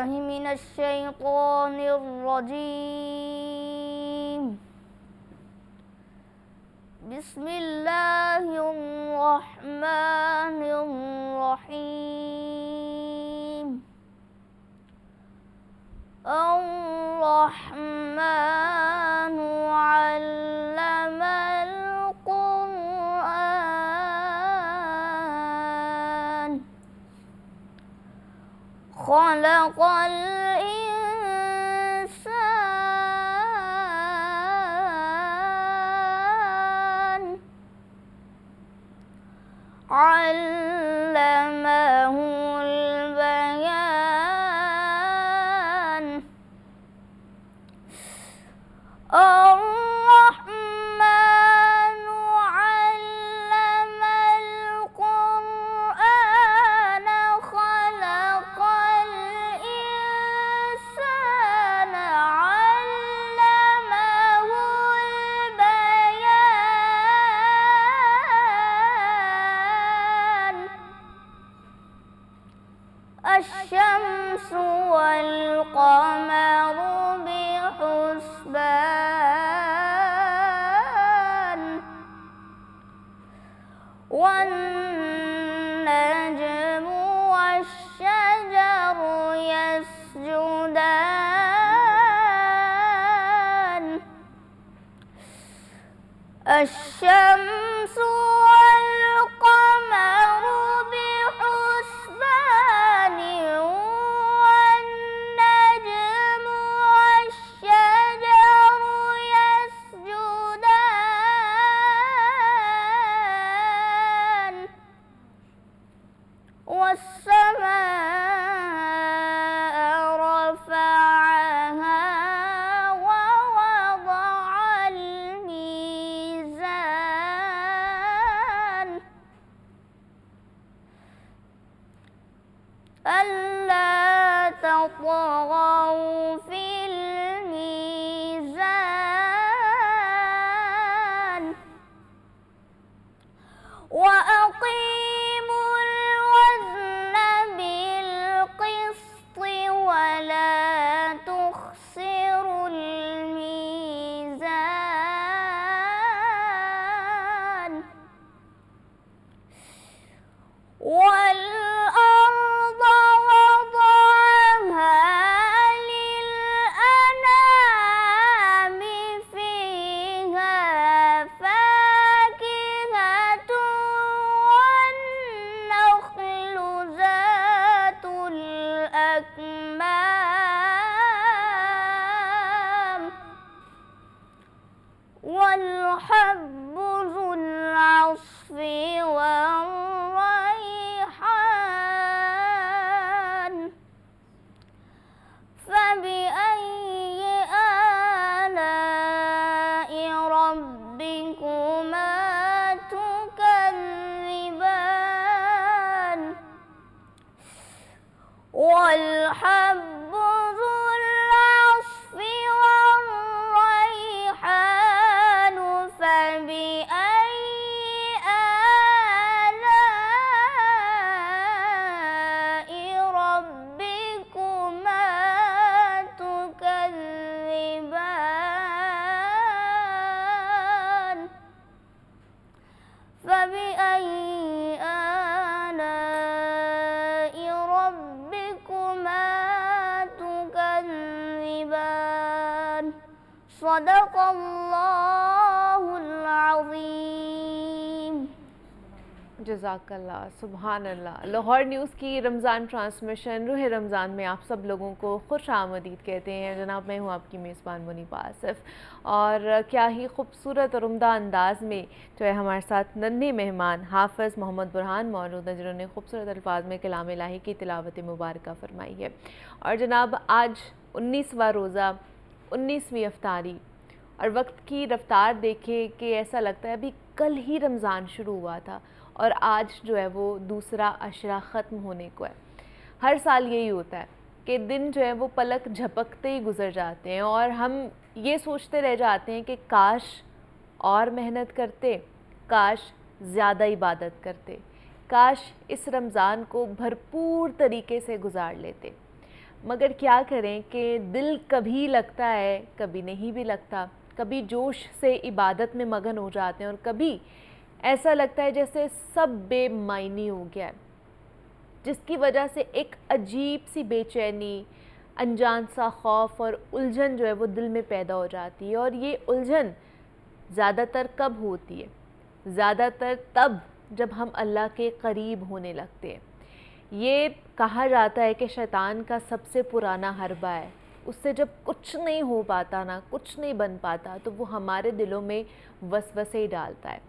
بالله من الشيطان الرجيم. بسم الله الرحمن الرحيم. الرحمن علم القرآن خلق الإنسان علمه البيان. الرحمن علم القرآن خلق الإنسان علمه البيان. الشمس والقمر بحسبان والنجم والشجر يسجدان. الشمس والقمر بحسبان والنجم والشجر يسجدان. والسماء رفعها ووضع الميزان ألا تطغوا في الميزان وأقيموا الوزن بالقسط ولا تخسروا الميزان. والأرض وضعها للأنام فيها فاكهة والنخل ذات الأكمام والحب ذو العصف والريحان. فبأي آلاء ربكما تكذبان. والحب ذو العصف والريحان. فبأي آلاء ربكما تكذبان. فبأي آلاء ربكما تكذبان. صدق الله العظيم. جزاکاللہ، سبحان اللہ۔ لاہور نیوز کی رمضان ٹرانسمیشن روح رمضان میں آپ سب لوگوں کو خوش آمدید کہتے ہیں۔ جناب میں ہوں آپ کی میزبان منیبہ آصف، اور کیا ہی خوبصورت اور عمدہ انداز میں جو ہے ہمارے ساتھ ننھے مہمان حافظ محمد برہان موجود ہیں، جنہوں نے خوبصورت الفاظ میں کلام الہی کی تلاوت مبارکہ فرمائی ہے۔ اور جناب آج 19واں روزہ، 19ویں افطاری، اور وقت کی رفتار دیکھے کہ ایسا لگتا ہے ابھی کل ہی رمضان شروع ہوا تھا اور آج جو ہے وہ دوسرا عشرہ ختم ہونے کو ہے۔ ہر سال یہی ہوتا ہے کہ دن جو ہے وہ پلک جھپکتے ہی گزر جاتے ہیں اور ہم یہ سوچتے رہ جاتے ہیں کہ کاش اور محنت کرتے، کاش زیادہ عبادت کرتے، کاش اس رمضان کو بھرپور طریقے سے گزار لیتے۔ مگر کیا کریں کہ دل کبھی لگتا ہے کبھی نہیں بھی لگتا، کبھی جوش سے عبادت میں مگن ہو جاتے ہیں اور کبھی ایسا لگتا ہے جیسے سب بے معنی ہو گیا ہے، جس کی وجہ سے ایک عجیب سی بے چینی، انجان سا خوف اور الجھن جو ہے وہ دل میں پیدا ہو جاتی ہے۔ اور یہ الجھن زیادہ تر کب ہوتی ہے؟ زیادہ تر تب جب ہم اللہ کے قریب ہونے لگتے ہیں۔ یہ کہا جاتا ہے کہ شیطان کا سب سے پرانا حربہ ہے، اس سے جب کچھ نہیں ہو پاتا نا، کچھ نہیں بن پاتا، تو وہ ہمارے دلوں میں وسوسے ڈالتا ہے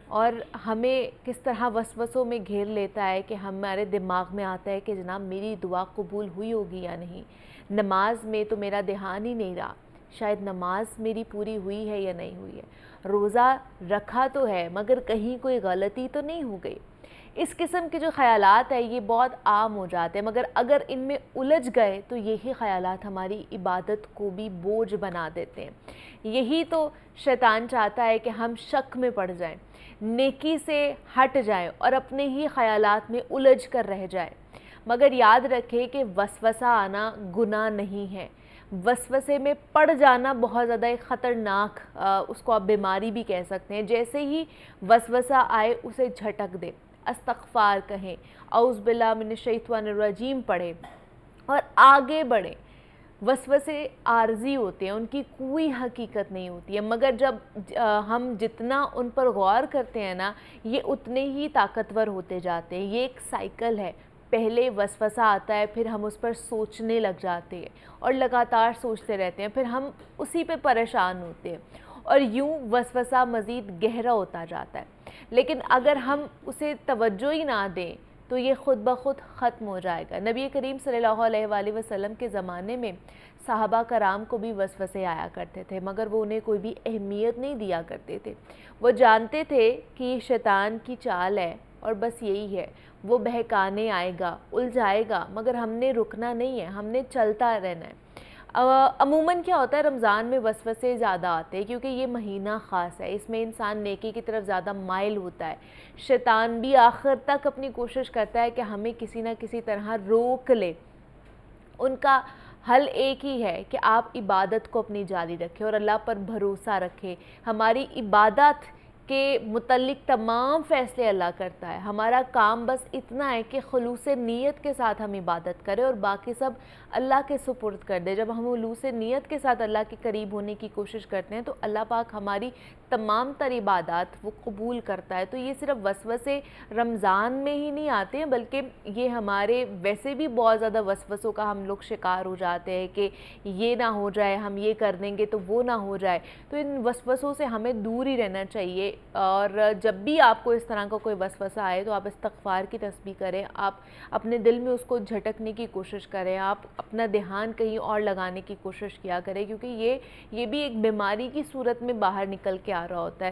اور ہمیں کس طرح وسوسوں میں گھیر لیتا ہے کہ ہمارے دماغ میں آتا ہے کہ جناب میری دعا قبول ہوئی ہوگی یا نہیں، نماز میں تو میرا دھیان ہی نہیں رہا، شاید نماز میری پوری ہوئی ہے یا نہیں ہوئی ہے، روزہ رکھا تو ہے مگر کہیں کوئی غلطی تو نہیں ہو گئی۔ اس قسم کے جو خیالات ہیں یہ بہت عام ہو جاتے ہیں، مگر اگر ان میں الجھ گئے تو یہی خیالات ہماری عبادت کو بھی بوجھ بنا دیتے ہیں۔ یہی تو شیطان چاہتا ہے کہ ہم شک میں پڑ جائیں، نیکی سے ہٹ جائیں اور اپنے ہی خیالات میں الجھ کر رہ جائیں۔ مگر یاد رکھیں کہ وسوسہ آنا گناہ نہیں ہے، وسوسے میں پڑ جانا بہت زیادہ ایک خطرناک، اس کو آپ بیماری بھی کہہ سکتے ہیں۔ جیسے ہی وسوسہ آئے اسے جھٹک دیں، استغفار کہیں، اعوذ باللہ من الشیطان الرجیم پڑھیں اور آگے بڑھیں۔ وسوسے عارضی ہوتے ہیں، ان کی کوئی حقیقت نہیں ہوتی ہے، مگر جب ہم جتنا ان پر غور کرتے ہیں نا، یہ اتنے ہی طاقتور ہوتے جاتے ہیں۔ یہ ایک سائیکل ہے، پہلے وسوسہ آتا ہے، پھر ہم اس پر سوچنے لگ جاتے ہیں اور لگاتار سوچتے رہتے ہیں، پھر ہم اسی پہ پریشان ہوتے ہیں اور یوں وسوسہ مزید گہرا ہوتا جاتا ہے۔ لیکن اگر ہم اسے توجہ ہی نہ دیں تو یہ خود بخود ختم ہو جائے گا۔ نبی کریم صلی اللہ علیہ وآلہ وسلم کے زمانے میں صحابہ کرام کو بھی وسوسے آیا کرتے تھے، مگر وہ انہیں کوئی بھی اہمیت نہیں دیا کرتے تھے۔ وہ جانتے تھے کہ یہ شیطان کی چال ہے اور بس یہی ہے، وہ بہکانے آئے گا، الجھائے گا، مگر ہم نے رکنا نہیں ہے، ہم نے چلتا رہنا ہے۔ عموماً کیا ہوتا ہے رمضان میں وسوسے زیادہ آتے ہیں کیونکہ یہ مہینہ خاص ہے، اس میں انسان نیکی کی طرف زیادہ مائل ہوتا ہے۔ شیطان بھی آخر تک اپنی کوشش کرتا ہے کہ ہمیں کسی نہ کسی طرح روک لے۔ ان کا حل ایک ہی ہے کہ آپ عبادت کو اپنی جاری رکھیں اور اللہ پر بھروسہ رکھیں۔ ہماری عبادت کے متعلق تمام فیصلے اللہ کرتا ہے، ہمارا کام بس اتنا ہے کہ خلوص نیت کے ساتھ ہم عبادت کریں اور باقی سب اللہ کے سپرد کر دیں۔ جب ہم خلوص نیت کے ساتھ اللہ کے قریب ہونے کی کوشش کرتے ہیں تو اللہ پاک ہماری تمام تر عبادات وہ قبول کرتا ہے۔ تو یہ صرف وسوسے رمضان میں ہی نہیں آتے ہیں، بلکہ یہ ہمارے ویسے بھی بہت زیادہ وسوسوں کا ہم لوگ شکار ہو جاتے ہیں کہ یہ نہ ہو جائے، ہم یہ کر دیں گے تو وہ نہ ہو جائے۔ تو ان وسوسوں سے ہمیں دور ہی رہنا چاہیے، اور جب بھی آپ کو اس طرح کا کوئی وسوسہ آئے تو آپ استغفار کی تسبیح کریں، آپ اپنے دل میں اس کو جھٹکنے کی کوشش کریں، آپ اپنا دھیان کہیں اور لگانے کی کوشش کیا کریں، کیونکہ یہ بھی ایک بیماری کی صورت میں باہر نکل کے آ رہا ہوتا ہے،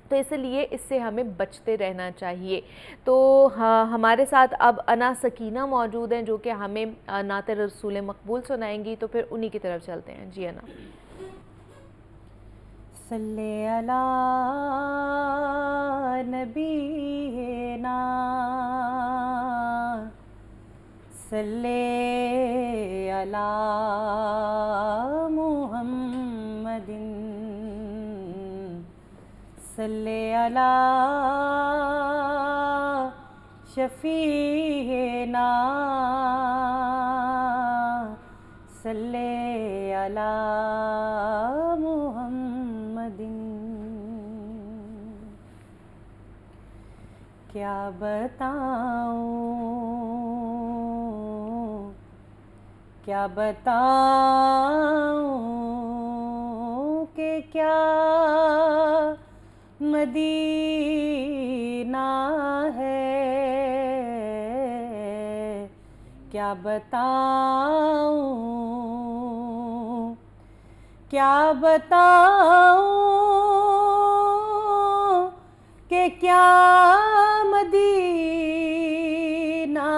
تو اس لیے اس سے ہمیں بچتے رہنا چاہیے۔ تو ہمارے ساتھ اب انا سکینہ موجود ہیں جو کہ ہمیں نعت رسول مقبول سنائیں گی، تو پھر انہی کی طرف چلتے ہیں۔ جی انا۔ صلی علی نبینا صلی علی محمد صلی علی شفیعنا صلی علی محمد۔ کیا بتاؤں کہ کیا مدینہ ہے، کیا بتاؤں کہ کیا مدینہ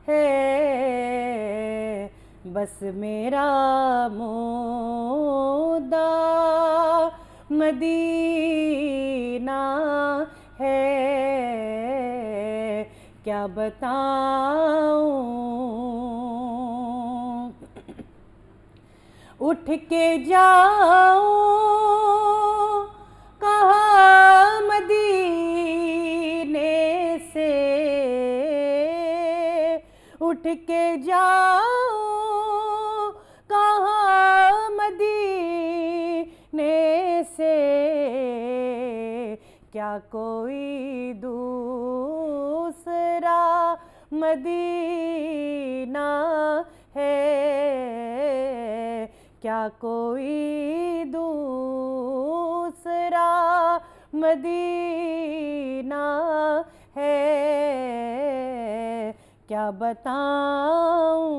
ہے، بس میرا مودع مدینہ ہے۔ کیا بتاؤں اٹھ کے جاؤں کہاں مدینے سے، اٹھ کے جاؤں کہاں مدینے سے، کیا کوئی دوسرا مدینہ ہے، کیا کوئی دوسرا مدینہ ہے، کیا بتاؤں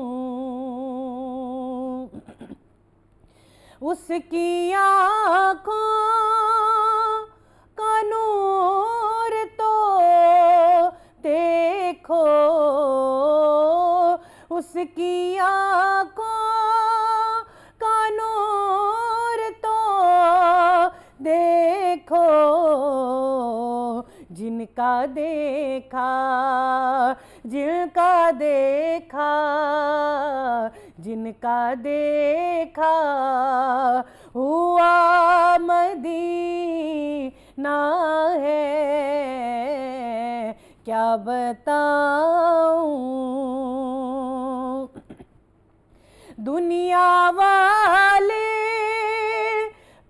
اس کی آنکھوں کا نور تو دیکھو، اس کی آنکھوں کا نور تو دیکھو، جن کا دیکھا جن کا دیکھا جن کا دیکھا ہوا مدینہ ہے، کیا بتاؤں دنیا والے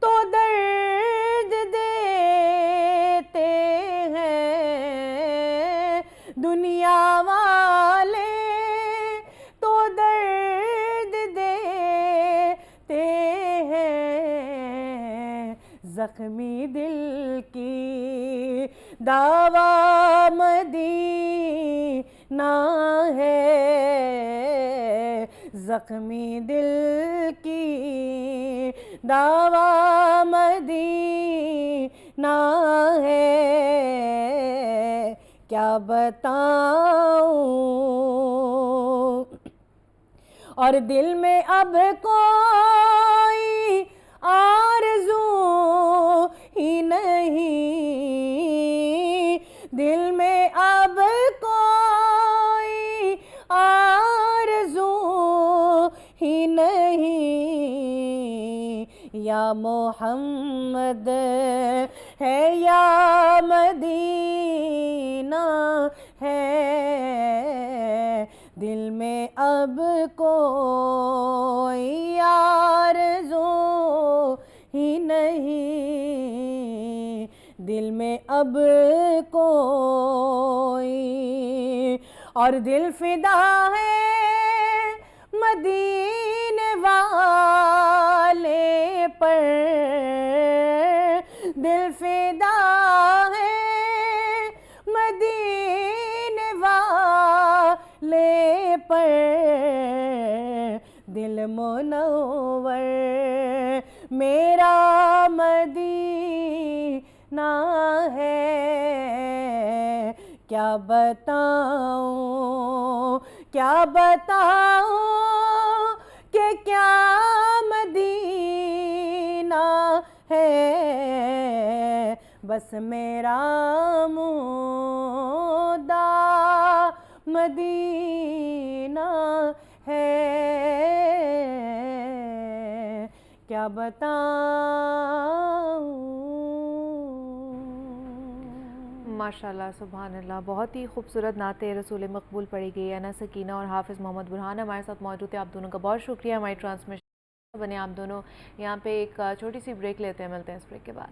تو درد دیتے ہیں، دنیا والے تو درد دیتے ہیں، زخمی دل کی دوا مدینہ ہے، زخمی دل کی دوا مدینہ ہے، کیا بتاؤں اور دل میں اب کوئی آرزو ہی نہیں، دل میں اب کوئی آرزو ہی نہیں، یا محمد ہے یا مدینہ ہے، دل میں اب کوئی آرزو ہی نہیں، دل میں اب کوئی اور دل فدا ہے مدینے والے پر، دل فدا ہے مدینے والے پر، دل منور میرا مدینہ ہے، کیا بتاؤں کہ کیا مدینہ ہے، بس میرا مودہ مدینہ ہے، کیا بتاؤں ماشاءاللہ سبحان اللہ، بہت ہی خوبصورت نعت رسول مقبول پڑھی گئی ہے نا سکینہ اور حافظ محمد برہان ہمارے ساتھ موجود ہیں. آپ دونوں کا بہت شکریہ ہماری ٹرانسمیشن بنے. آپ دونوں یہاں پہ ایک چھوٹی سی بریک لیتے ہیں، ملتے ہیں اس بریک کے بعد.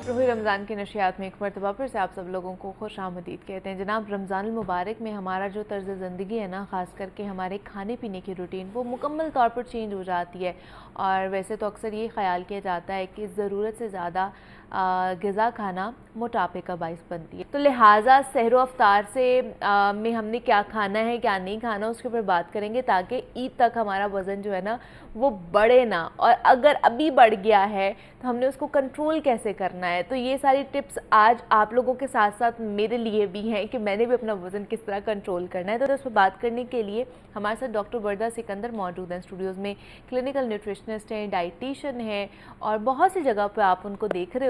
روح رمضان کی نشریات میں ایک مرتبہ پھر سے آپ سب لوگوں کو خوش آمدید کہتے ہیں. جناب رمضان المبارک میں ہمارا جو طرز زندگی ہے نا، خاص کر کے ہمارے کھانے پینے کی روٹین، وہ مکمل طور پر چینج ہو جاتی ہے. اور ویسے تو اکثر یہ خیال کیا جاتا ہے کہ ضرورت سے زیادہ غذا کھانا موٹاپے کا باعث بنتی ہے. تو لہٰذا سحر و افطار سے میں ہم نے کیا کھانا ہے کیا نہیں کھانا اس کے اوپر بات کریں گے، تاکہ عید تک ہمارا وزن جو ہے نا وہ بڑھے نہ، اور اگر ابھی بڑھ گیا ہے تو ہم نے اس کو کنٹرول کیسے کرنا ہے. تو یہ ساری ٹپس آج آپ لوگوں کے ساتھ ساتھ میرے لیے بھی ہیں کہ میں نے بھی اپنا وزن کس طرح کنٹرول کرنا ہے. تو اس پہ بات کرنے کے لیے ہمارے ساتھ ڈاکٹر بردہ سکندر موجود ہیں اسٹوڈیوز میں. کلینکل نیوٹریشنسٹ ہیں، ڈائٹیشین ہیں، اور بہت سی جگہ پہ آپ ان کو دیکھ رہے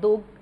2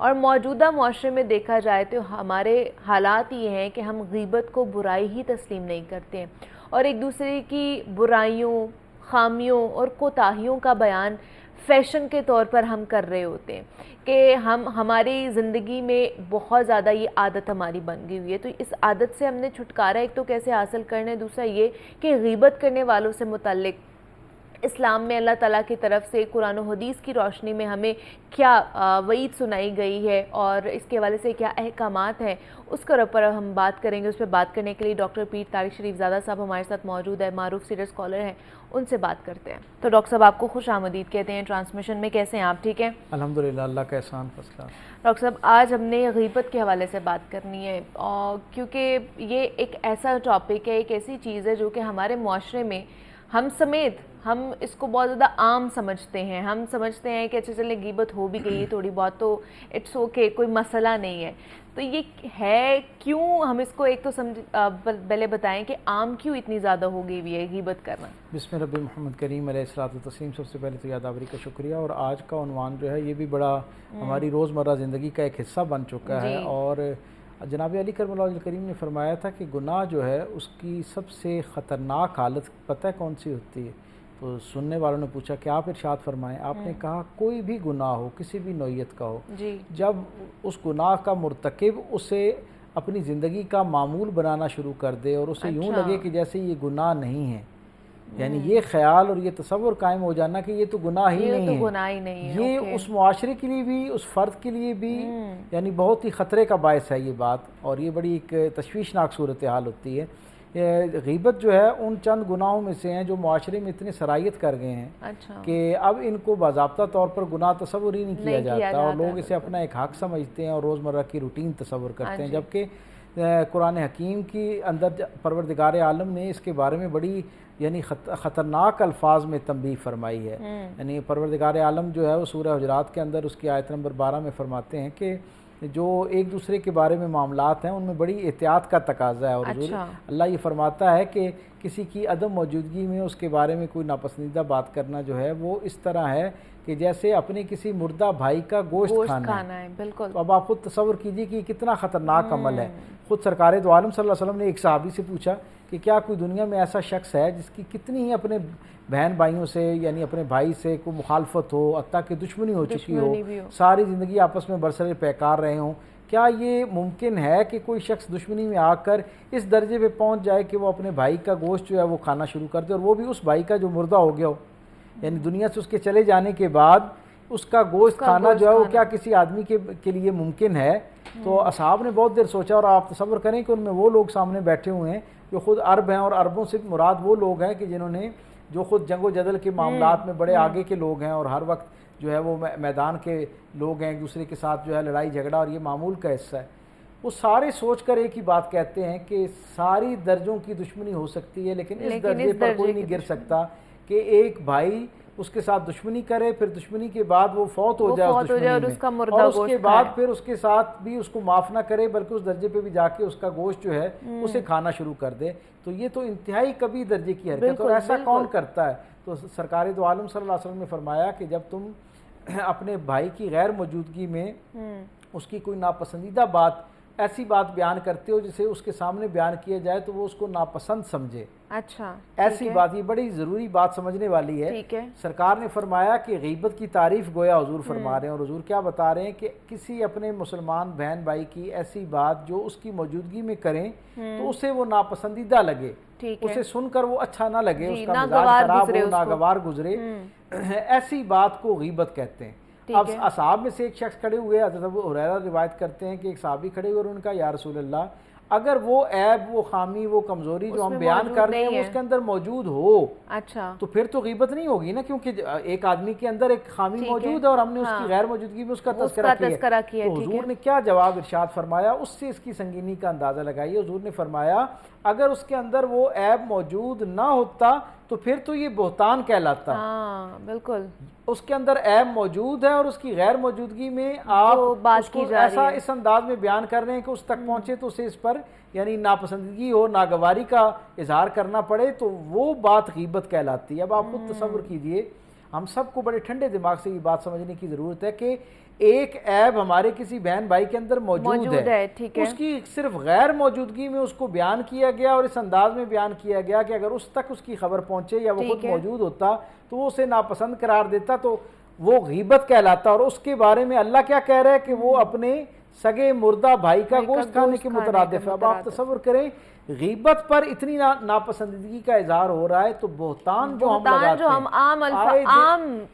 اور موجودہ معاشرے میں دیکھا جائے تو ہمارے حالات یہ ہیں کہ ہم غیبت کو برائی ہی تسلیم نہیں کرتے ہیں اور ایک دوسرے کی برائیوں، خامیوں اور کوتاہیوں کا بیان فیشن کے طور پر ہم کر رہے ہوتے ہیں کہ ہماری زندگی میں بہت زیادہ یہ عادت ہماری بن گئی ہوئی ہے. تو اس عادت سے ہم نے چھٹکارا ایک تو کیسے حاصل کرنا ہے، دوسرا یہ کہ غیبت کرنے والوں سے متعلق اسلام میں اللہ تعالیٰ کی طرف سے قرآن و حدیث کی روشنی میں ہمیں کیا وعید سنائی گئی ہے اور اس کے حوالے سے کیا احکامات ہیں، اس کے اوپر ہم بات کریں گے. اس پہ بات کرنے کے لیے ڈاکٹر پیر طارق شریف زادہ صاحب ہمارے ساتھ موجود ہے، معروف سیریس اسکالر ہیں، ان سے بات کرتے ہیں. تو ڈاکٹر صاحب آپ کو خوش آمدید کہتے ہیں ٹرانسمیشن میں. کیسے ہیں آپ؟ ٹھیک ہیں الحمدللہ، اللہ کا احسان فضل. ڈاکٹر صاحب آج ہم نے غیبت کے حوالے سے بات کرنی ہے کیونکہ یہ ایک ایسا ٹاپک ہے، ایک ایسی چیز ہے جو کہ ہمارے معاشرے میں ہم سمیت ہم اس کو بہت زیادہ عام سمجھتے ہیں. ہم سمجھتے ہیں کہ اچھا چلے غیبت ہو بھی گئی ہے تھوڑی بہت تو اٹس اوکے، کوئی مسئلہ نہیں ہے. تو یہ ہے کیوں ہم اس کو ایک تو پہلے بتائیں کہ عام کیوں اتنی زیادہ ہو گئی ہوئی ہے غیبت کرنا؟ بسم رب محمد کریم علیہ الصلوۃ والتسلیم. سب سے پہلے تو یادآوری کا شکریہ. اور آج کا عنوان جو ہے یہ بھی بڑا ہماری روزمرہ زندگی کا ایک حصہ بن چکا ہے. اور جناب علی کرم اللہ وجہ کریم نے فرمایا تھا کہ گناہ جو ہے اس کی سب سے خطرناک حالت پتہ ہے کون سی ہوتی ہے؟ تو سننے والوں نے پوچھا کہ آپ ارشاد فرمائیں. آپ نے کہا کوئی بھی گناہ ہو، کسی بھی نوعیت کا ہو، جب اس گناہ کا مرتکب اسے اپنی زندگی کا معمول بنانا شروع کر دے اور اسے یوں لگے کہ جیسے یہ گناہ نہیں ہے، یعنی یہ خیال اور یہ تصور قائم ہو جانا کہ یہ تو گناہ ہی نہیں ہے، یہ اس معاشرے کے لیے بھی، اس فرد کے لیے بھی یعنی بہت ہی خطرے کا باعث ہے یہ بات. اور یہ بڑی ایک تشویشناک صورتحال ہوتی ہے. غیبت جو ہے ان چند گناہوں میں سے ہیں جو معاشرے میں اتنے سرائیت کر گئے ہیں کہ اب ان کو باضابطہ طور پر گناہ تصور ہی نہیں کیا جاتا اور لوگ اسے اپنا ایک حق سمجھتے ہیں اور روزمرہ کی روٹین تصور کرتے ہیں. جبکہ قرآن حکیم کی اندر پروردگار عالم نے اس کے بارے میں بڑی یعنی خطرناک الفاظ میں تنبیہ فرمائی ہے. یعنی پروردگار عالم جو ہے وہ سورہ حجرات کے اندر اس کی آیت نمبر 12 میں فرماتے ہیں کہ جو ایک دوسرے کے بارے میں معاملات ہیں ان میں بڑی احتیاط کا تقاضا ہے. اور اللہ یہ فرماتا ہے کہ کسی کی عدم موجودگی میں اس کے بارے میں کوئی ناپسندیدہ بات کرنا جو ہے وہ اس طرح ہے کہ جیسے اپنے کسی مردہ بھائی کا گوشت کھانا ہے. بالکل. اب آپ خود تصور کیجئے کہ کتنا خطرناک عمل ہے. خود سرکار دو عالم صلی اللہ علیہ وسلم نے ایک صحابی سے پوچھا کہ کیا کوئی دنیا میں ایسا شخص ہے جس کی کتنی ہی اپنے بہن بھائیوں سے یعنی اپنے بھائی سے کوئی مخالفت ہو، حتیٰ کہ دشمنی ہو چکی ہو، ساری زندگی آپس میں برسر پیکار رہے ہوں، کیا یہ ممکن ہے کہ کوئی شخص دشمنی میں آ کر اس درجے پہ پہنچ جائے کہ وہ اپنے بھائی کا گوشت جو ہے وہ کھانا شروع کر دے، اور وہ بھی اس بھائی کا جو مردہ ہو گیا ہو، یعنی دنیا سے اس کے چلے جانے کے بعد اس کا گوشت کھانا جو ہے وہ کیا کسی آدمی کے لیے ممکن ہے؟ تو اصحاب نے بہت دیر سوچا. اور آپ تصور کریں کہ ان میں وہ لوگ سامنے بیٹھے ہوئے ہیں جو خود عرب ہیں، اور عربوں سے مراد وہ لوگ ہیں کہ جنہوں نے جو خود جنگ و جدل کے معاملات میں بڑے آگے کے لوگ ہیں اور ہر وقت جو ہے وہ میدان کے لوگ ہیں، ایک دوسرے کے ساتھ جو ہے لڑائی جھگڑا اور یہ معمول کا حصہ ہے. وہ سارے سوچ کر ایک ہی بات کہتے ہیں کہ ساری درجوں کی دشمنی ہو سکتی ہے لیکن اس درجے پر کوئی نہیں گر سکتا کہ ایک بھائی اس کے ساتھ دشمنی کرے، پھر دشمنی کے بعد وہ فوت ہو جائے اس دشمنی میں، اور اس کے بعد پھر اس کے ساتھ بھی اس کو معاف نہ کرے بلکہ اس درجے پہ بھی جا کے اس کا گوشت جو ہے اسے کھانا شروع کر دے. تو یہ تو انتہائی کبھی درجے کی حرکت، اور ایسا کون کرتا ہے؟ تو سرکار دو عالم صلی اللہ علیہ وسلم نے فرمایا کہ جب تم اپنے بھائی کی غیر موجودگی میں اس کی کوئی ناپسندیدہ بات، ایسی بات بیان کرتے ہو جسے اس کے سامنے بیان کیا جائے تو وہ اس کو ناپسند سمجھے. اچھا، ایسی بات، یہ بڑی ضروری بات سمجھنے والی ہے. سرکار نے فرمایا کہ غیبت کی تعریف گویا حضور فرما رہے ہیں، اور حضور کیا بتا رہے ہیں کہ کسی اپنے مسلمان بہن بھائی کی ایسی بات جو اس کی موجودگی میں کریں تو اسے وہ ناپسندیدہ لگے، اسے سن کر وہ اچھا نہ لگے، اس کا مزاج خراب ہو، ناگوار گزرے، ایسی بات کو غیبت کہتے ہیں. اب اصحاب میں سے ایک شخص کھڑے ہوئے، حضرت ابو ہریرہ روایت کرتے ہیں کہ ایک صحابی کھڑے ہوئے اور ان کا یا رسول اللہ اگر وہ عیب، وہ خامی، وہ کمزوری جو ہم بیان کر رہے ہیں وہ اس کے اندر موجود ہو تو پھر تو غیبت نہیں ہوگی نا، کیونکہ ایک آدمی کے اندر ایک خامی موجود ہے اور ہم نے اس کی غیر موجودگی میں اس کا تذکرہ کیا. تو حضور نے کیا جواب ارشاد فرمایا؟ اس سے اس کی سنگینی کا اندازہ لگائیے. حضور نے فرمایا اگر اس کے اندر وہ عیب موجود نہ ہوتا تو پھر تو یہ بہتان کہلاتا. بالکل. اس کے اندر عیب موجود ہے اور اس کی غیر موجودگی میں آپ اس کو ایسا اس انداز میں بیان کر رہے ہیں کہ اس تک پہنچے تو اسے اس پر یعنی ناپسندگی ہو، ناگواری کا اظہار کرنا پڑے، تو وہ بات غیبت کہلاتی ہے. اب آپ خود تصور کیجئے، ہم سب کو بڑے ٹھنڈے دماغ سے یہ بات سمجھنے کی ضرورت ہے کہ ایک عیب ہمارے کسی بہن بھائی کے اندر موجود ہے، اس کی صرف غیر موجودگی میں اس کو بیان کیا گیا اور اس انداز میں بیان کیا گیا کہ اگر اس تک اس کی خبر پہنچے یا وہ خود موجود ہوتا تو وہ اسے ناپسند قرار دیتا تو وہ غیبت کہلاتا. اور اس کے بارے میں اللہ کیا کہہ رہا ہے کہ وہ اپنے سگے مردہ بھائی کا گوشت کھانے کے مترادف ہے. اب آپ تصور کریں غیبت پر اتنی ناپسندگی کا اظہار ہو رہا ہے تو بہتان جو ہم لگاتے ہیں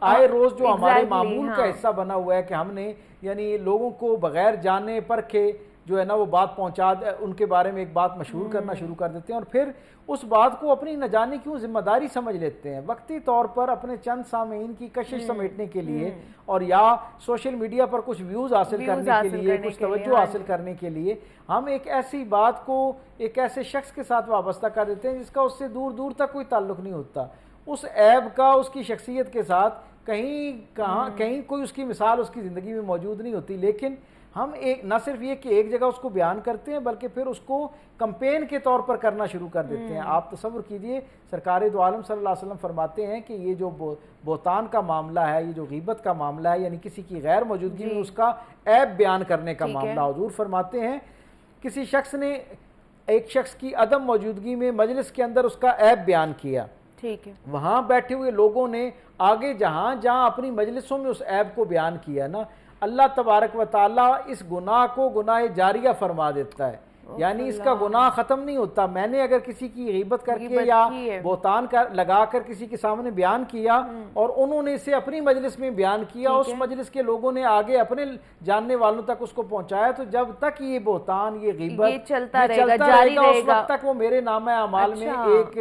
آئے روز جو ہمارے معمول کا حصہ بنا ہوا ہے کہ ہم نے یعنی لوگوں کو بغیر جانے پرکھے جو ہے نا وہ بات پہنچا ان کے بارے میں ایک بات مشہور کرنا شروع کر دیتے ہیں اور پھر اس بات کو اپنی نہ جانے کیوں ذمہ داری سمجھ لیتے ہیں. وقتی طور پر اپنے چند سامعین کی کشش سمیٹنے کے لیے اور یا سوشل میڈیا پر کچھ ویوز حاصل کرنے کے لیے کچھ توجہ حاصل کرنے کے لیے ہم ایک ایسی بات کو ایک ایسے شخص کے ساتھ وابستہ کر دیتے ہیں جس کا اس سے دور دور تک کوئی تعلق نہیں ہوتا. اس عیب کا اس کی شخصیت کے ساتھ کہیں کوئی اس کی مثال اس کی زندگی میں موجود نہیں ہوتی، لیکن ہم نہ صرف یہ کہ ایک جگہ اس کو بیان کرتے ہیں بلکہ پھر اس کو کمپین کے طور پر کرنا شروع کر دیتے ہیں. آپ تصور کیجئے سرکار دو عالم صلی اللہ علیہ وسلم فرماتے ہیں کہ یہ جو بہتان کا معاملہ ہے، یہ جو غیبت کا معاملہ ہے، یعنی کسی کی غیر موجودگی میں اس کا عیب بیان کرنے کا معاملہ، حضور فرماتے ہیں کسی شخص نے ایک شخص کی عدم موجودگی میں مجلس کے اندر اس کا عیب بیان کیا، وہاں بیٹھے ہوئے لوگوں نے آگے جہاں اپنی مجلسوں میں اس عیب کو بیان کیا نا، اللہ تبارک و تعالیٰ اس گناہ کو گناہ جاریہ فرما دیتا ہے. یعنی اس کا گناہ ختم نہیں ہوتا. میں نے اگر کسی کی غیبت کر کے یا بہتان لگا کر کسی کے سامنے بیان کیا اور انہوں نے اسے اپنی مجلس میں بیان کیا، اس مجلس کے لوگوں نے آگے اپنے جاننے والوں تک اس کو پہنچایا، تو جب تک یہ بہتان یہ غیبت چلتا رہے گا اس وقت تک وہ میرے نامہ اعمال میں ایک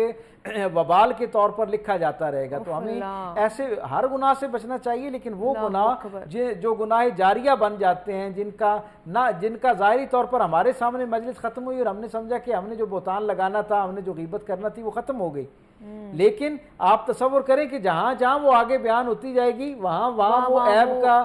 وبال کے طور پر لکھا جاتا رہے گا. تو ہمیں ایسے ہر گناہ سے بچنا چاہیے، لیکن وہ گناہ جو گناہ جاریہ بن جاتے ہیں جن کا ظاہری طور پر ہمارے سامنے مجلس ختم ہوئی اور ہم نے سمجھا کہ ہم نے جو بہتان لگانا تھا، ہم نے جو غیبت کرنا تھی وہ ختم ہو گئی، لیکن آپ تصور کریں کہ جہاں وہ آگے بیان ہوتی جائے گی وہاں وہ عیب کا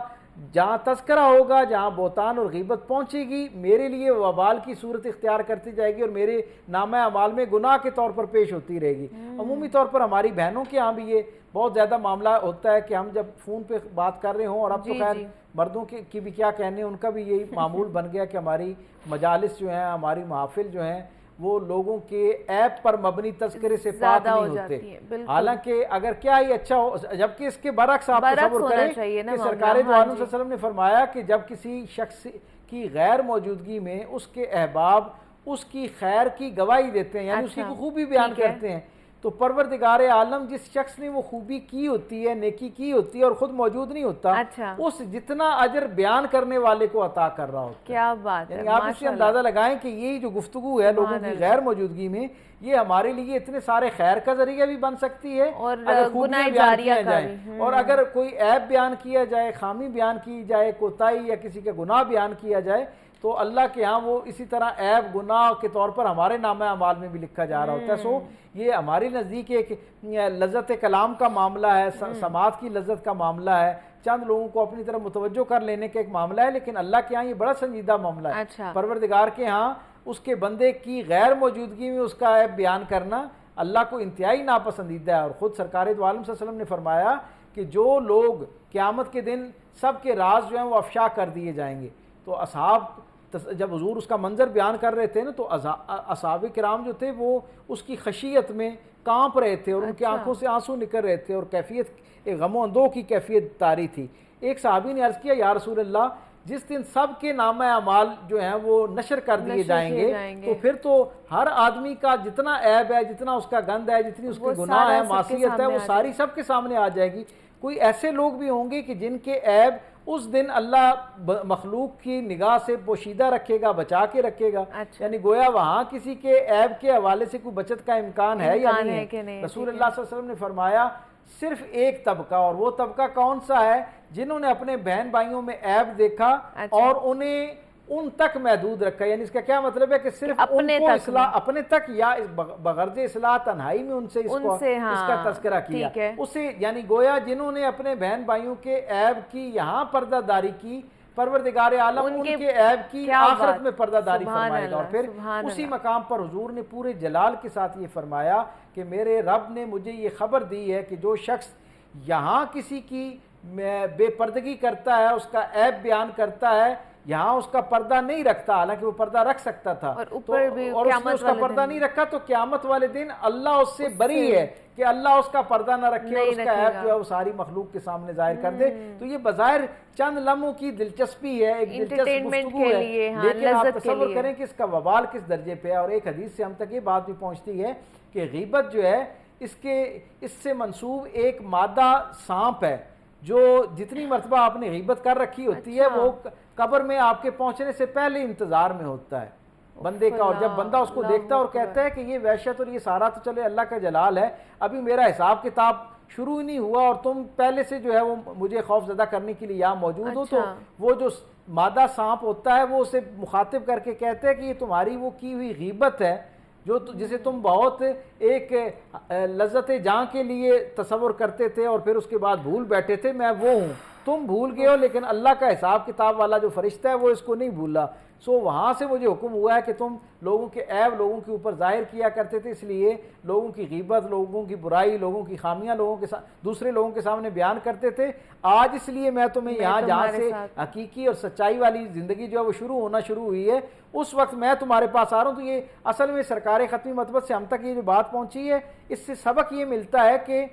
جہاں تذکرہ ہوگا، جہاں بہتان اور غیبت پہنچے گی، میرے لیے وبال کی صورت اختیار کرتی جائے گی اور میرے نامہ اعمال میں گناہ کے طور پر پیش ہوتی رہے گی. عمومی طور پر hماری بہنوں کے ہاں بھی یہ بہت زیادہ معاملہ ہوتا ہے کہ ہم جب فون پہ بات کر رہے ہوں، اور اب تو خیر مردوں کی بھی کیا کہنے، ان کا بھی یہی معمول بن گیا کہ ہماری مجالس جو ہیں، ہماری محافل جو ہیں، وہ لوگوں کے عیب پر مبنی تذکرے سے پاک نہیں ہوتے. حالانکہ اگر کیا ہی اچھا ہو، جبکہ اس کے برعکس آپ تصور کریں کہ سرکار دو عالم صلی اللہ علیہ وسلم نے فرمایا کہ جب کسی شخص کی غیر موجودگی میں اس کے احباب اس کی خیر کی گواہی دیتے ہیں، یعنی اس کی خوبی بیان کرتے ہیں، تو پروردگار عالم جس شخص نے وہ خوبی کی ہوتی ہے، نیکی کی ہوتی ہے اور خود موجود نہیں ہوتا، اس جتنا اجر بیان کرنے والے کو عطا کر رہا ہوتا ہے. کیا بات ہے. یعنی آپ اس سے اندازہ لگائیں کہ یہ جو گفتگو ہے لوگوں کی غیر موجودگی میں، یہ ہمارے لیے اتنے سارے خیر کا ذریعہ بھی بن سکتی ہے اگر خوبیاں بیان کیا جائیں، اور اگر کوئی عیب بیان کیا جائے، خامی بیان کی جائے، کوتاہی یا کسی کا گناہ بیان کیا جائے، تو اللہ کے ہاں وہ اسی طرح عیب گناہ کے طور پر ہمارے نامہ اعمال میں بھی لکھا جا رہا ہوتا ہے. سو یہ ہماری نزدیک ایک لذت کلام کا معاملہ ہے، سماعت کی لذت کا معاملہ ہے، چند لوگوں کو اپنی طرف متوجہ کر لینے کا ایک معاملہ ہے، لیکن اللہ کے ہاں یہ بڑا سنجیدہ معاملہ ہے. پروردگار کے ہاں اس کے بندے کی غیر موجودگی میں اس کا عیب بیان کرنا اللہ کو انتہائی ناپسندیدہ ہے. اور خود سرکار دو عالم صلی اللہ علیہ وسلم نے فرمایا کہ جو لوگ قیامت کے دن سب کے راز جو ہیں وہ افشا کر دیے جائیں گے. تو اصحاب جب حضور اس کا منظر بیان کر رہے تھے نا، تو اصحاب کرام جو تھے وہ اس کی خشیت میں کانپ رہے تھے اور ان کی آنکھوں سے آنسو نکل رہے تھے اور کیفیت ایک غم و اندوہ کی کیفیت طاری تھی. ایک صحابی نے عرض کیا، یا رسول اللہ، جس دن سب کے نامہ اعمال جو ہیں وہ نشر کر دیے جائیں گے تو پھر تو ہر آدمی کا جتنا عیب ہے، جتنا اس کا گند ہے، جتنی اس کے گناہ ہے، معصیت ہے، وہ ساری سب کے سامنے آ جائے گی. کوئی ایسے لوگ بھی ہوں گے کہ جن کے عیب اس دن اللہ مخلوق کی نگاہ سے پوشیدہ رکھے گا، بچا کے رکھے گا. یعنی گویا وہاں کسی کے عیب کے حوالے سے کوئی بچت کا امکان ہے یا نہیں ہے. رسول اللہ صلی اللہ علیہ وسلم نے فرمایا صرف ایک طبقہ، اور وہ طبقہ کون سا ہے؟ جنہوں نے اپنے بہن بھائیوں میں عیب دیکھا اور انہیں ان تک محدود رکھا. یعنی اس کا کیا مطلب ہے کہ صرف اپنے تک یا بغرض اصلاح تنہائی میں ان سے اس کا تذکرہ کیا اسے. یعنی گویا جنہوں نے اپنے بہن بھائیوں کے عیب کی یہاں پردہ داری کی، پروردگار عالم ان کے عیب کی آخرت میں پردہ داری فرمائے گا. اور پھر اسی مقام پر حضور نے پورے جلال کے ساتھ یہ فرمایا کہ میرے رب نے مجھے یہ خبر دی ہے کہ جو شخص یہاں کسی کی بے پردگی کرتا ہے، اس کا عیب بیان کرتا ہے، یہاں اس کا پردہ نہیں رکھتا، حالانکہ وہ پردہ رکھ سکتا تھا، اور اس نے اس کا پردہ نہیں رکھا، تو قیامت والے دن اللہ اس سے بری ہے کہ اللہ اس کا پردہ نہ رکھے اور اس کا عیب جو ہے وہ ساری مخلوق کے سامنے ظاہر کر دے۔ تو یہ بظاہر چند لمحوں کی دلچسپی ہے، ایک دلچسپ گفتگو ہے، لیکن آپ تصور کریں کہ اس کا وبال کس درجے پہ ہے۔ اور ایک حدیث سے ہم تک یہ بات بھی پہنچتی ہے کہ غیبت جو ہے اس سے منسوب ایک مادہ سانپ ہے، جو جتنی مرتبہ آپ نے غیبت کر رکھی ہوتی ہے وہ قبر میں آپ کے پہنچنے سے پہلے انتظار میں ہوتا ہے بندے کا، اور جب بندہ اس کو دیکھتا ہے اور کہتا ہے کہ یہ وحشت اور یہ سارا تو چلے اللہ کا جلال ہے، ابھی میرا حساب کتاب شروع ہی نہیں ہوا اور تم پہلے سے جو ہے وہ مجھے خوف زدہ کرنے کے لیے یہاں موجود ہو، تو وہ جو مادہ سانپ ہوتا ہے وہ اسے مخاطب کر کے کہتے ہیں کہ یہ تمہاری وہ کی ہوئی غیبت ہے جسے تم بہت ایک لذت جاں کے لیے تصور کرتے تھے اور پھر اس کے بعد بھول بیٹھے تھے، میں وہ ہوں، تم بھول گئے ہو، لیکن اللہ کا حساب کتاب والا جو فرشتہ ہے وہ اس کو نہیں بھولا۔ سو وہاں سے مجھے حکم ہوا ہے کہ تم لوگوں کے عیب لوگوں کے اوپر ظاہر کیا کرتے تھے، اس لیے لوگوں کی غیبت، لوگوں کی برائی، لوگوں کی خامیاں دوسرے لوگوں کے سامنے بیان کرتے تھے۔ آج اس لیے میں تمہیں یہاں جہاں سے حقیقی اور سچائی والی زندگی جو ہے وہ شروع ہوئی ہے، اس وقت میں تمہارے پاس آ رہا ہوں۔ تو یہ اصل میں سرکار ختمی مطبت سے ہم تک یہ جو بات پہنچی ہے، اس سے سبق یہ ملتا ہے کہ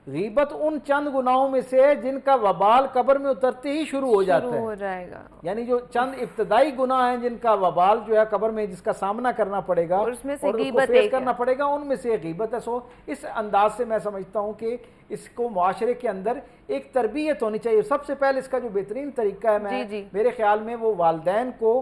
غیبت ان چند گناہوں میں سے ہے جن کا وبال قبر میں اترتے ہی شروع ہو جاتا ہے، یعنی جو چند ابتدائی گناہ ہیں جن کا وبال جو ہے قبر میں جس کا سامنا کرنا پڑے گا اور اس کو فیس کرنا پڑے گا، ان میں سے غیبت ہے۔ سو اس انداز سے میں سمجھتا ہوں کہ اس کو معاشرے کے اندر ایک تربیت ہونی چاہیے۔ سب سے پہلے اس کا جو بہترین طریقہ ہے میرے خیال میں وہ والدین کو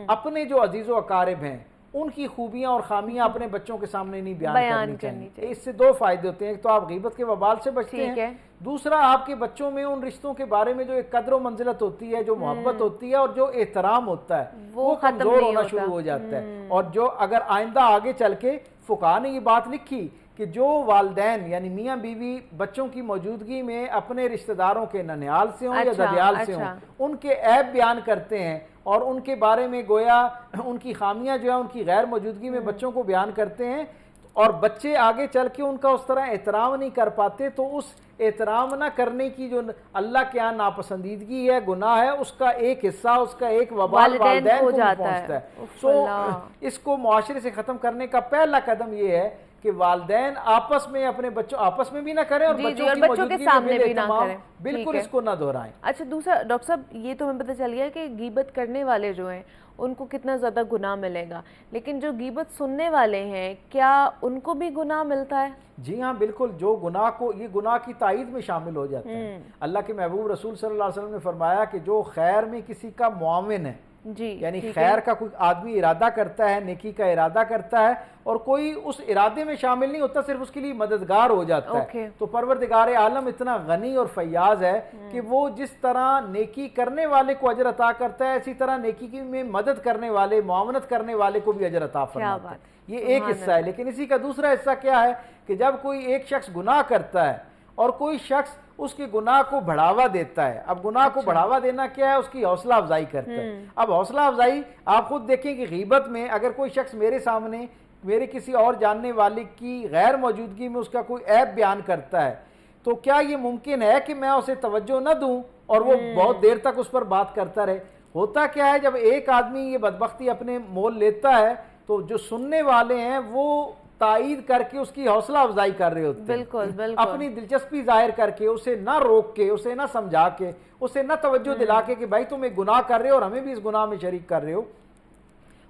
اپنے جو عزیز و اقارب ہیں ان کی خوبیاں اور خامیاں اپنے بچوں کے سامنے نہیں بیان کرنی چاہیے۔ اس سے دو فائدے ہوتے ہیں، ایک تو آپ غیبت کے وبال سے بچتے ہیں، دوسرا آپ کے بچوں میں ان رشتوں کے بارے میں جو ایک قدر و منزلت ہوتی ہے، جو محبت ہوتی ہے اور جو احترام ہوتا ہے وہ کمزور ہونا شروع ہو جاتا ہے۔ اور جو اگر آئندہ آگے چل کے فقہا نے یہ بات لکھی کہ جو والدین یعنی میاں بیوی بچوں کی موجودگی میں اپنے رشتہ داروں کے ننیال سے ہوں یا ددیال سے ہوں ان کے عیب بیان کرتے ہیں اور ان کے بارے میں گویا ان کی خامیاں جو ہے ان کی غیر موجودگی میں بچوں کو بیان کرتے ہیں، اور بچے آگے چل کے ان کا اس طرح احترام نہیں کر پاتے، تو اس احترام نہ کرنے کی جو اللہ کے یہاں ناپسندیدگی ہے، گناہ ہے، اس کا ایک حصہ، اس کا ایک وبال والدین کو پہنچتا ہے۔ سو اس کو معاشرے سے ختم کرنے کا پہلا قدم یہ ہے کہ والدین آپس میں اپنے بچوں آپس میں بھی نہ کریں اور بچوں کے سامنے بھی نہ کریں، بالکل اس کو نہ دہرائیں۔ اچھا دوسرا ڈاکٹر صاحب یہ تو ہمیں پتہ چل گیا کہ غیبت کرنے والے جو ہیں ان کو کتنا زیادہ گناہ ملے گا، لیکن جو غیبت سننے والے ہیں کیا ان کو بھی گناہ ملتا ہے؟ جی ہاں بالکل، جو گناہ کو یہ گناہ کی تائید میں شامل ہو جاتا ہے۔ اللہ کے محبوب رسول صلی اللہ علیہ وسلم نے فرمایا کہ جو خیر میں کسی کا معاون ہے، یعنی خیر کا کوئی آدمی ارادہ کرتا ہے، نیکی کا ارادہ کرتا ہے اور کوئی اس ارادے میں شامل نہیں ہوتا، صرف اس کے لیے مددگار ہو جاتا ہے، تو پروردگار عالم اتنا غنی اور فیاض ہے کہ وہ جس طرح نیکی کرنے والے کو اجر عطا کرتا ہے، اسی طرح نیکی میں مدد کرنے والے، معاونت کرنے والے کو بھی اجر عطا فرماتا ہے۔ یہ ایک حصہ ہے، لیکن اسی کا دوسرا حصہ کیا ہے کہ جب کوئی ایک شخص گناہ کرتا ہے اور کوئی شخص اس کے گناہ کو بڑھاوا دیتا ہے، اب گناہ کو بڑھاوا دینا کیا ہے؟ اس کی حوصلہ افزائی کرتا ہے۔ اب حوصلہ افزائی آپ خود دیکھیں کہ غیبت میں اگر کوئی شخص میرے سامنے میرے کسی اور جاننے والے کی غیر موجودگی میں اس کا کوئی عیب بیان کرتا ہے، تو کیا یہ ممکن ہے کہ میں اسے توجہ نہ دوں اور وہ بہت دیر تک اس پر بات کرتا رہے؟ ہوتا کیا ہے جب ایک آدمی یہ بدبختی اپنے مول لیتا ہے تو جو سننے والے ہیں وہ تائید کر کے اس کی حوصلہ افزائی کر رہے ہوتے ہیں، اپنی دلچسپی ظاہر کر کے، اسے نہ روک کے، اسے نہ سمجھا کے، اسے نہ توجہ دلا کے کہ بھائی تم ایک گناہ کر رہے ہو اور ہمیں بھی اس گناہ میں شریک کر رہے ہو۔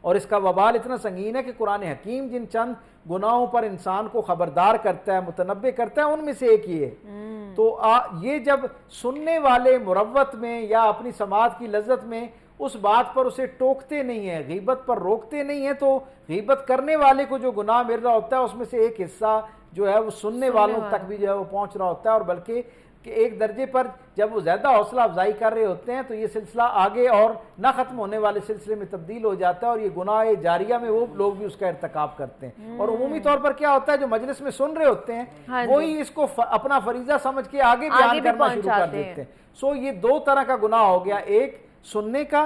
اور اس کا وبال اتنا سنگین ہے کہ قرآن حکیم جن چند گناہوں پر انسان کو خبردار کرتا ہے، متنبہ کرتا ہے، ان میں سے ایک یہ ہے۔ تو یہ جب سننے والے مروت میں یا اپنی سماعت کی لذت میں اس بات پر اسے ٹوکتے نہیں ہیں، غیبت پر روکتے نہیں ہیں، تو غیبت کرنے والے کو جو گناہ مل رہا ہوتا ہے اس میں سے ایک حصہ جو ہے وہ سننے والوں تک بھی جو ہے وہ پہنچ رہا ہوتا ہے، اور بلکہ کہ ایک درجے پر جب وہ زیادہ حوصلہ افزائی کر رہے ہوتے ہیں تو یہ سلسلہ آگے اور نہ ختم ہونے والے سلسلے میں تبدیل ہو جاتا ہے، اور یہ گناہ جاریہ میں وہ لوگ بھی اس کا ارتکاب کرتے ہیں۔ اور عمومی طور پر کیا ہوتا ہے، جو مجلس میں سن رہے ہوتے ہیں وہی اس کو اپنا فریضہ سمجھ کے آگے بیان کرنا شروع کر دیتے ہیں۔ سو یہ دو طرح کا گناہ ہو گیا، ایک سننے کا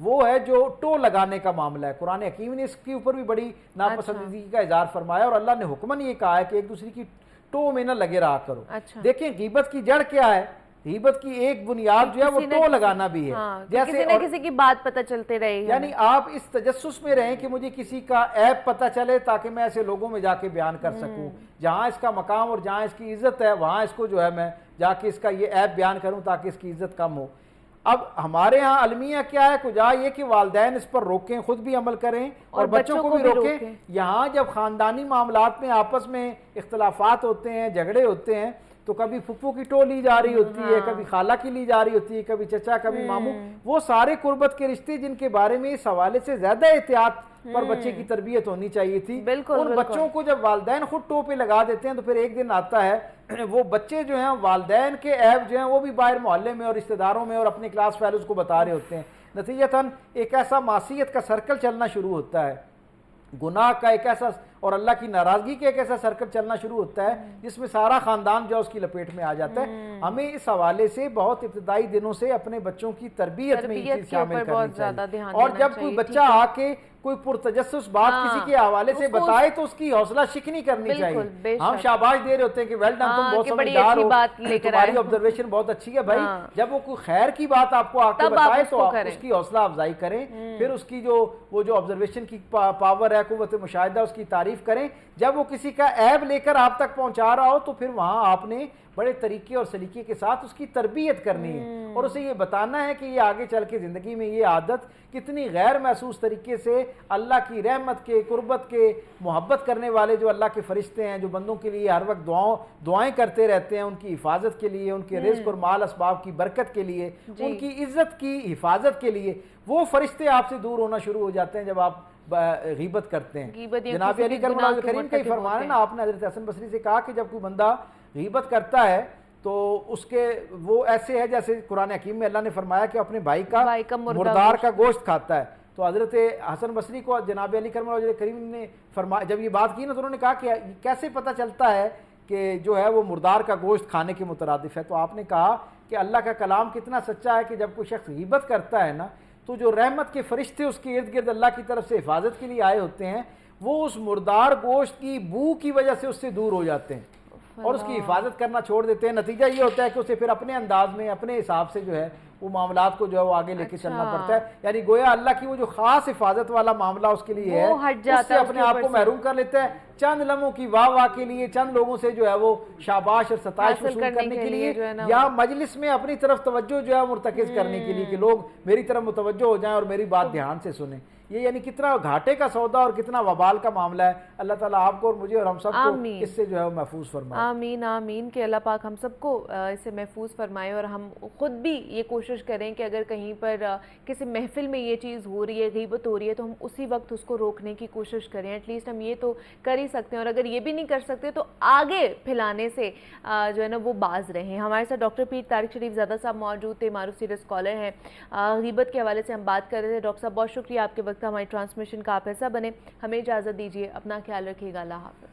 وہ ہے جو ٹو لگانے کا معاملہ ہے. قرآن حکیم نے اس کے اوپر بھی بڑی ناپسندیدگی کا اظہار فرمایا اور اللہ نے حکماً یہ کہا ہے کہ ایک دوسرے کی ٹو میں نہ لگے رہا کرو. دیکھیں غیبت کی جڑ کیا ہے؟ غیبت کی ایک بنیاد جو ہے وہ ٹو لگانا بھی ہے. جیسے کسی کی بات پتہ چلتے رہے, یعنی آپ اس تجسس میں رہیں کہ مجھے کسی کا عیب پتہ چلے تاکہ میں ایسے لوگوں میں جا کے بیان کر سکوں. جہاں اس کا مقام اور جہاں اس کی عزت ہے وہاں اس کو جو ہے میں جا کے اس کا یہ عیب بیان کروں تاکہ اس کی عزت کم ہو. اب ہمارے ہاں المیہ کیا ہے؟ کجا یہ کہ والدین اس پر روکیں, خود بھی عمل کریں اور بچوں کو بھی روکیں. یہاں جب خاندانی معاملات میں آپس میں اختلافات ہوتے ہیں, جھگڑے ہوتے ہیں, تو کبھی پھپھو کی ٹو لی جا رہی ہوتی ہے, کبھی خالہ کی لی جا رہی ہوتی ہے, کبھی چچا, کبھی ماموں. وہ سارے قربت کے رشتے جن کے بارے میں اس حوالے سے زیادہ احتیاط پر بچے کی تربیت ہونی چاہیے تھی. ان بچوں کو جب والدین خود ٹو پہ لگا دیتے ہیں تو پھر ایک دن آتا ہے وہ بچے جو ہیں والدین کے عیب جو ہیں وہ بھی باہر محلے میں اور رشتہ داروں میں اور اپنے کلاس فیلوز کو بتا رہے ہوتے ہیں. نتیجتاً ایک ایسا معصیت کا سرکل چلنا شروع ہوتا ہے, گناہ کا ایک ایسا اور اللہ کی ناراضگی کا ایک ایسا سرکل چلنا شروع ہوتا ہے جس میں سارا خاندان جو اس کی لپیٹ میں آ جاتا ہے. ہمیں اس حوالے سے بہت ابتدائی دنوں سے اپنے بچوں کی تربیت میں یہ چیز شامل کرنی چاہیے. اور جب کوئی بچہ آ کے کوئی پرتجسس بات کسی کے حوالے سے بتائے تو اس کی حوصلہ شکنی کرنی چاہیے. ہم شاباش دے رہے ہوتے ہیں کہ ویل ڈن, تم بہت سمجھدار ہو, تمہاری آبزرویشن بہت اچھی ہے. بھائی جب وہ کوئی خیر کی بات آپ کو آ کے بتائے تو آپ اس کی حوصلہ افزائی کریں, پھر اس کی جو آبزرویشن کی پاور ہے, قوت مشاہدہ, اس کی تعریف کریں. جب وہ کسی کا عیب لے کر آپ تک پہنچا رہا ہو تو پھر وہاں آپ نے بڑے طریقے اور سلیقے کے ساتھ اس کی تربیت کرنی ہے اور اسے یہ بتانا ہے کہ یہ آگے چل کے زندگی میں یہ عادت کتنی غیر محسوس طریقے سے اللہ کی رحمت کے, قربت کے, محبت کرنے والے جو اللہ کے فرشتے ہیں, جو بندوں کے لیے ہر وقت دعائیں کرتے رہتے ہیں, ان کی حفاظت کے لیے, ان کے رزق اور مال اسباب کی برکت کے لیے, ان کی عزت کی حفاظت کے لیے, وہ فرشتے آپ سے دور ہونا شروع ہو جاتے ہیں جب آپ غیبت کرتے ہیں. جناب علی کرم اللہ کریم کا فرمان ہے نا, آپ نے حضرت حسن بصری سے کہا کہ جب کوئی بندہ غیبت کرتا ہے تو اس کے وہ ایسے ہے جیسے قرآن حکیم میں اللہ نے فرمایا کہ اپنے بھائی کا مردار کا گوشت کھاتا ہے. تو حضرت حسن بصری کو جناب علی کرم اللہ کریم نے فرمایا, جب یہ بات کی نا تو انہوں نے کہا کہ کیسے پتہ چلتا ہے کہ جو ہے وہ مردار کا گوشت کھانے کے مترادف ہے؟ تو آپ نے کہا کہ اللہ کا کلام کتنا سچا ہے کہ جب کوئی شخص غیبت کرتا ہے نا تو جو رحمت کے فرشتے اس کے ارد گرد اللہ کی طرف سے حفاظت کے لیے آئے ہوتے ہیں وہ اس مردار گوشت کی بو کی وجہ سے اس سے دور ہو جاتے ہیں اور اس کی حفاظت کرنا چھوڑ دیتے ہیں. نتیجہ یہ ہوتا ہے کہ اسے پھر اپنے انداز میں, اپنے حساب سے جو ہے وہ معاملات کو جو ہے وہ آگے لے کے چلنا پڑتا ہے. یعنی گویا اللہ کی وہ جو خاص حفاظت والا معاملہ اس کے لیے ہے, اس سے اپنے آپ کو محروم کر لیتا ہے. چند لمحوں کی واہ واہ کے لیے, چند لوگوں سے جو ہے وہ شاباش اور ستائش وصول کرنے کے لیے, یا مجلس میں اپنی طرف توجہ جو ہے مرتکز کرنے کے لیے کہ لوگ میری طرف متوجہ ہو جائیں اور میری بات دھیان سے سنیں. یہ یعنی کتنا گھاٹے کا سودا اور کتنا وبال کا معاملہ ہے. اللہ تعالیٰ آپ کو اور مجھے اور ہم سب کو اس سے جو ہے محفوظ فرمائے. آمین آمین کہ اللہ پاک ہم سب کو اس سے محفوظ فرمائے اور ہم خود بھی یہ کوشش کریں کہ اگر کہیں پر کسی محفل میں یہ چیز ہو رہی ہے, غیبت ہو رہی ہے, تو ہم اسی وقت اس کو روکنے کی کوشش کریں. ایٹ لیسٹ ہم یہ تو کر ہی سکتے ہیں, اور اگر یہ بھی نہیں کر سکتے تو آگے پھیلانے سے جو ہے نا وہ باز رہیں. ہمارے ساتھ ڈاکٹر پیر طارق شریف زادہ صاحب موجود تھے, معروف سیریس اسکالر ہیں. غیبت کے حوالے سے ہم بات کر رہے تھے. ڈاکٹر صاحب بہت شکریہ آپ کے وقت, ہماری ٹرانسمیشن کا آپ ایسا بنے. ہمیں اجازت دیجیے, اپنا خیال رکھیے گا. اللہ حافظ.